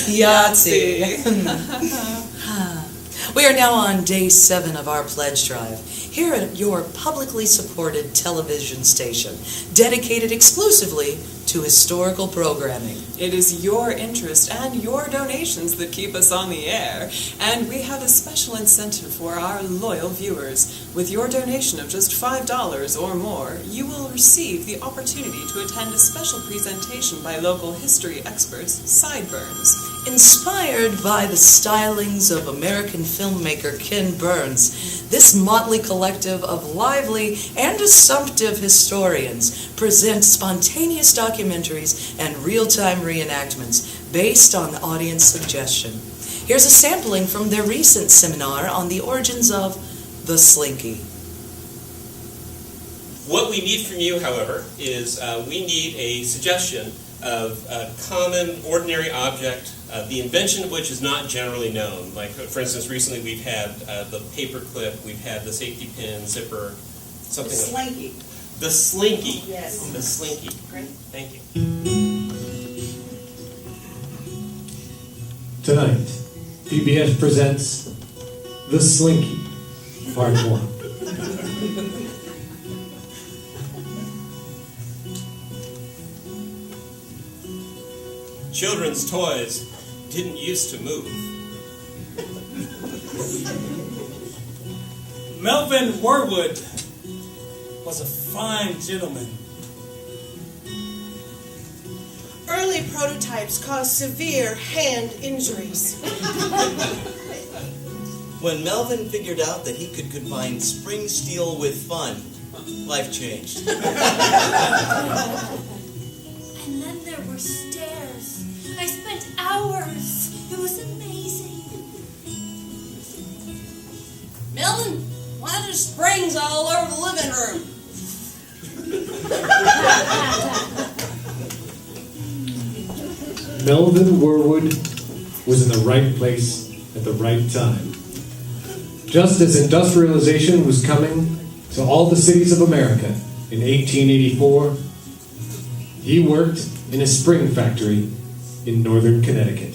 Yahtzee. We are now on day 7 of our pledge drive, here at your publicly supported television station, dedicated exclusively to historical programming. It is your interest and your donations that keep us on the air, and we have a special incentive for our loyal viewers. With your donation of just $5 or more, you will receive the opportunity to attend a special presentation by local history experts, Sideburns. Inspired by the stylings of American filmmaker Ken Burns, this motley collective of lively and assumptive historians presents spontaneous documentaries and real-time reenactments based on audience suggestion. Here's a sampling from their recent seminar on the origins of the Slinky. What we need from you, however, is we need a suggestion of a common, ordinary object, the invention of which is not generally known. Like, for instance, recently we've had the paper clip, we've had the safety pin, zipper, something The Slinky. The Slinky. Yes. The Slinky. Great. Thank you. Tonight, PBS presents The Slinky, Part 1. Children's toys didn't used to move. Melvin Warwood was a fine gentleman. Early prototypes caused severe hand injuries. When Melvin figured out that he could combine spring steel with fun, life changed. And then there were stairs. I spent hours. It was amazing. Melvin, why are there springs all over the living room? Melvin Warwood was in the right place at the right time. Just as industrialization was coming to all the cities of America in 1884, he worked in a spring factory in northern Connecticut.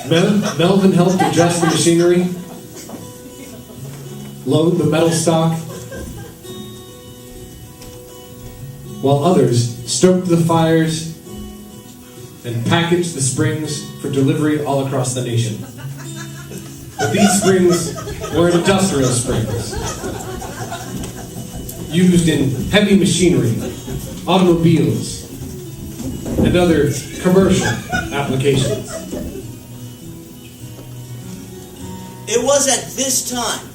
Melvin helped adjust the machinery, load the metal stock, while others stoked the fires and packaged the springs for delivery all across the nation. But these springs were industrial springs, used in heavy machinery, automobiles, and other commercial applications. It was at this time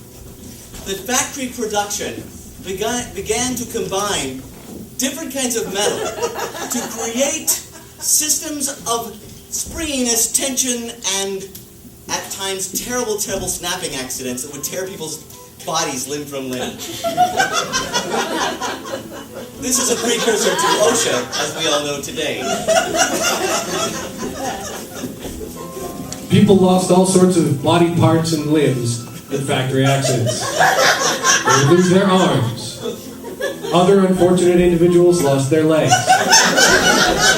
that factory production began to combine different kinds of metal to create systems of springiness, tension, and at times terrible, terrible snapping accidents that would tear people's bodies limb from limb. This is a precursor to OSHA, as we all know today. People lost all sorts of body parts and limbs in factory accidents. They would lose their arms. Other unfortunate individuals lost their legs.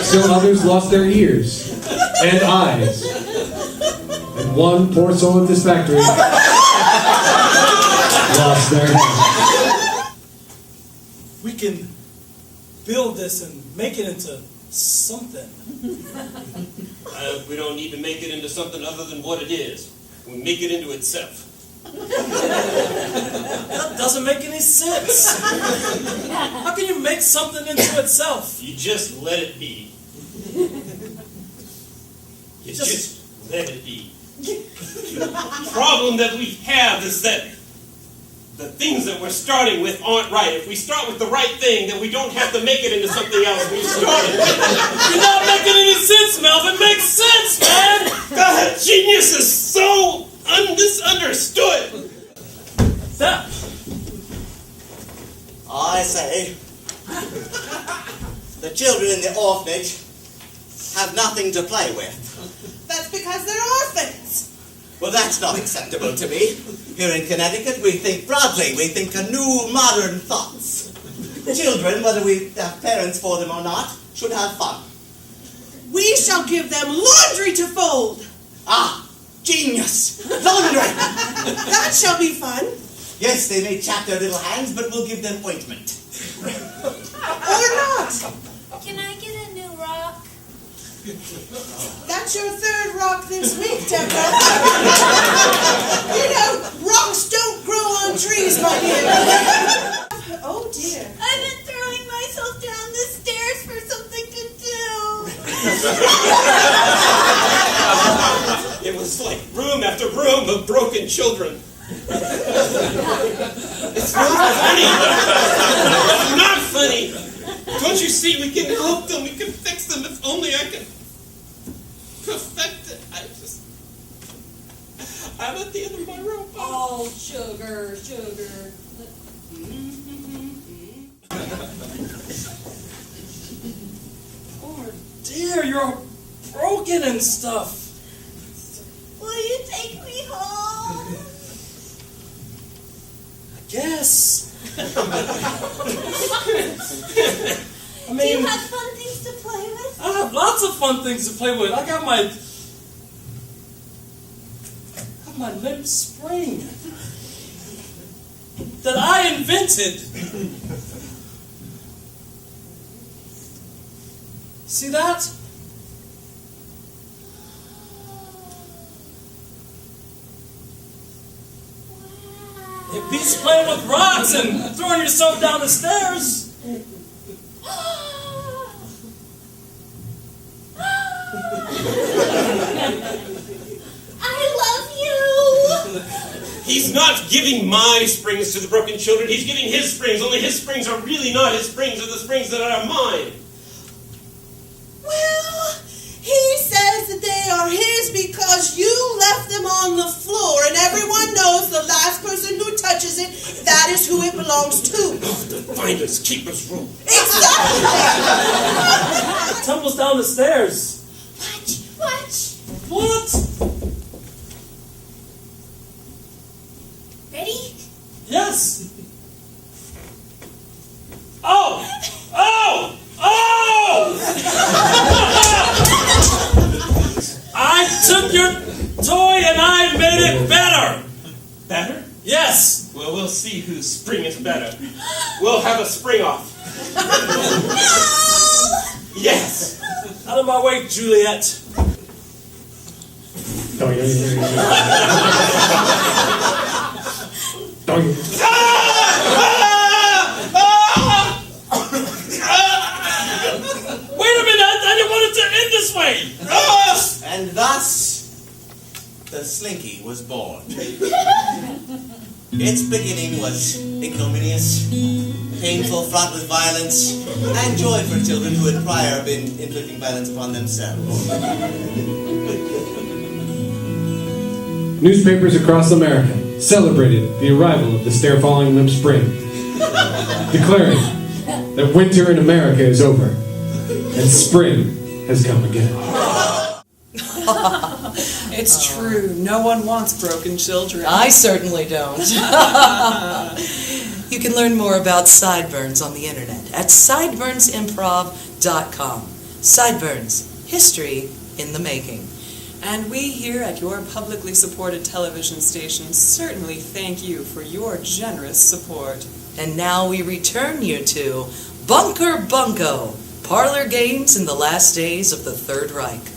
Still others lost their ears and eyes. And one poor soul at this factory lost their head. We can build this and make it into something. We don't need to make it into something other than what it is. We make it into itself. That doesn't make any sense. How can you make something into itself? You just let it be. You just let it be. The problem that we have is that the things that we're starting with aren't right. If we start with the right thing, then we don't have to make it into something else we started with. You're not making any sense, Melvin. Make sense, man! God, genius is so misunderstood. Stop. I say, the children in the orphanage have nothing to play with. That's because they're orphans. Well, that's not acceptable to me. Here in Connecticut, we think broadly. We think anew modern thoughts. Children, whether we have parents for them or not, should have fun. We shall give them laundry to fold. Ah, genius! Laundry! That shall be fun. Yes, they may chap their little hands, but we'll give them ointment. Or not. Can I get a new rock? That's your third rock this week, Deborah. You know, rocks don't grow on trees, my dear. Oh, dear. I've been throwing myself down the stairs for something to do. It was like room after room of broken children. It's not funny. It's not funny. Don't you see? We can help them. We can fix them. If only I can perfect it. I'm at the end of my rope. Oh, sugar, sugar. Oh dear, you're all broken and stuff. Will you take me home? Yes. I Do mean, you have fun things to play with? I have lots of fun things to play with. I got my lip spring that I invented. See that? It beats playing with rocks and throwing yourself down the stairs. I love you. He's not giving my springs to the broken children. He's giving his springs. Only his springs are really not his springs. They're the springs that are mine. Well, he says that they are his because you left them on the floor, and everyone knows the last person who touches it, that is who it belongs to. The finders keepers rule. Exactly. It tumbles down the stairs. Watch. What? Ready? Yes. Oh! Oh! Oh! I took your toy and I made it better. Better? Yes. Well, we'll see whose spring is better. We'll have a spring off. Yes. Out of my way, Juliet. Wait a minute! I didn't want it to end this way! And thus, the Slinky was born. Its beginning was ignominious, painful, fraught with violence, and joy for children who had prior been inflicting violence upon themselves. Newspapers across America celebrated the arrival of the stair-falling limp spring, declaring that winter in America is over and spring has come again. It's true. No one wants broken children. I certainly don't. You can learn more about Sideburns on the internet at sideburnsimprov.com. Sideburns, history in the making. And we here at your publicly supported television station certainly thank you for your generous support. And now we return you to Bunker Bunko, parlor games in the last days of the Third Reich.